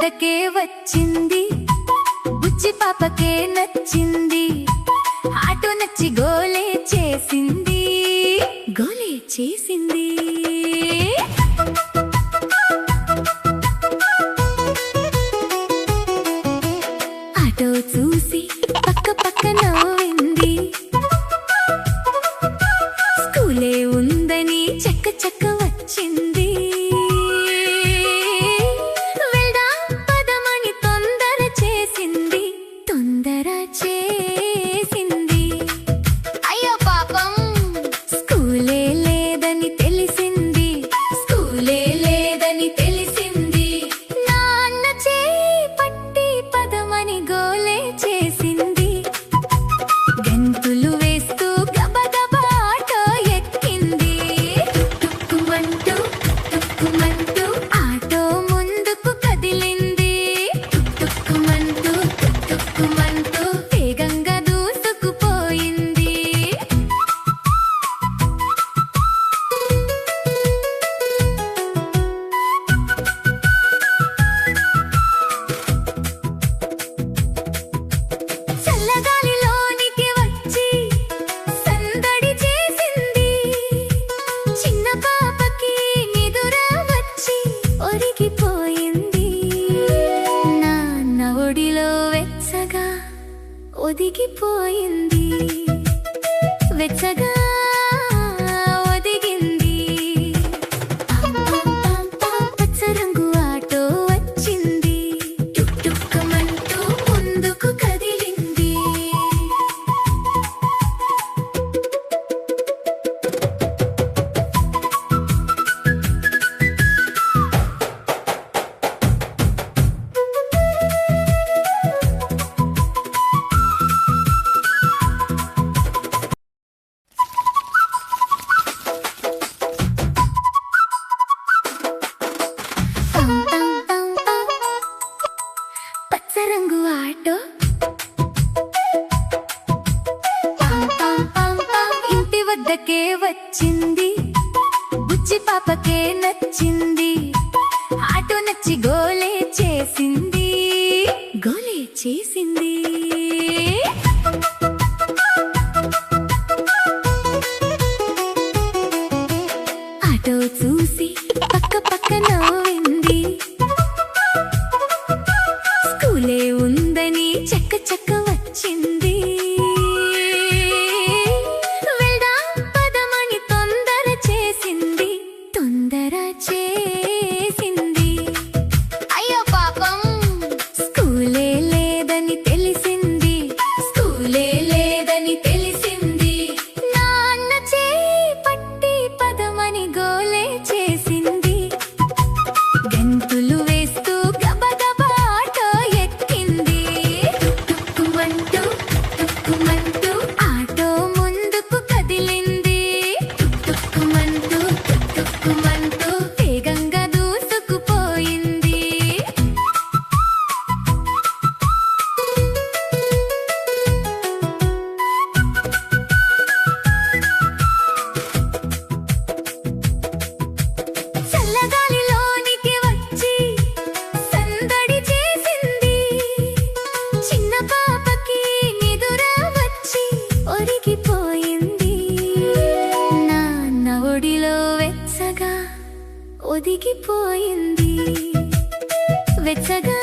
వద్దకే వచ్చింది, బుచ్చి పాపకే నచ్చింది. ఆటో నచ్చి గోలే చేసింది, గోలే చేసింది. ఆటో చూసి పక్క పక్క నవ్వింది, స్కూలే ఉందని చక్క చక్క వచ్చింది. అయ్యో పాపం స్కూలే లేదని తెలిసింది, స్కూలే లేదని తెలిసింది. నాన్న చేయి పట్టి పదమని గోలే చేసింది. గంతులు వేస్తూ గబగబా ఆటో ఎక్కింది. తుక్కుమంటూ తుక్కుమంటూ ఆటో ముందుకు కదిలింది. తుక్కుమంటూ తుక్కుమంటూ వేగంగా దూసుకుపోయింది. చల్లగాలిలోనికి వచ్చి సందడి చేసింది. చిన్న పాపకి నిదుర వచ్చి ఒరిగిపోయింది. నాన్న ఒడిలో వెచ్చగా ఒదిగిపోయింది, వెచ్చగా ఒదిగింది. పచ్చరంగు ఆటో వచ్చింది, టుక్ టుక్కుమంటూ ముందుకు కదిలింది. పచ్చరంగు ఆటో ఇంటి వద్దకే వచ్చింది, బుచ్చి పాపకే నచ్చింది. ఆటో నచ్చి గోలే చేసింది, గోలే చేసింది. ఆటో చూసి పక్క పక్క నవ్వింది, స్కూలే ఉందని చక్క చక్క వచ్చింది. వెళ్దాం పదమని తొందర చేసింది, తొందర చేసింది. అయ్యో పాపం స్కూలే లేదని తెలిసింది, స్కూలే లేదని తెలిసింది. నాన్న చేయి పట్టి పదమని గోలే చేసింది. గంతులు వేస్తూ గబగబా ఆటో ఎక్కింది. తుక్కుమంటూ తుక్కుమంటూ ఆటో ముందుకు కదిలింది. తుక్కుమంటూ తుక్కుమంటూ వేగంగా దూసుకుపోయింది. చల్లగాలిలోనికి వచ్చి సందడి చేసింది. చిన్న పాపకి నిదుర వచ్చి ఒరిగిపోయింది. నాన్న ఒడిలో వెచ్చగా ఒదిగిపోయింది, వెచ్చగా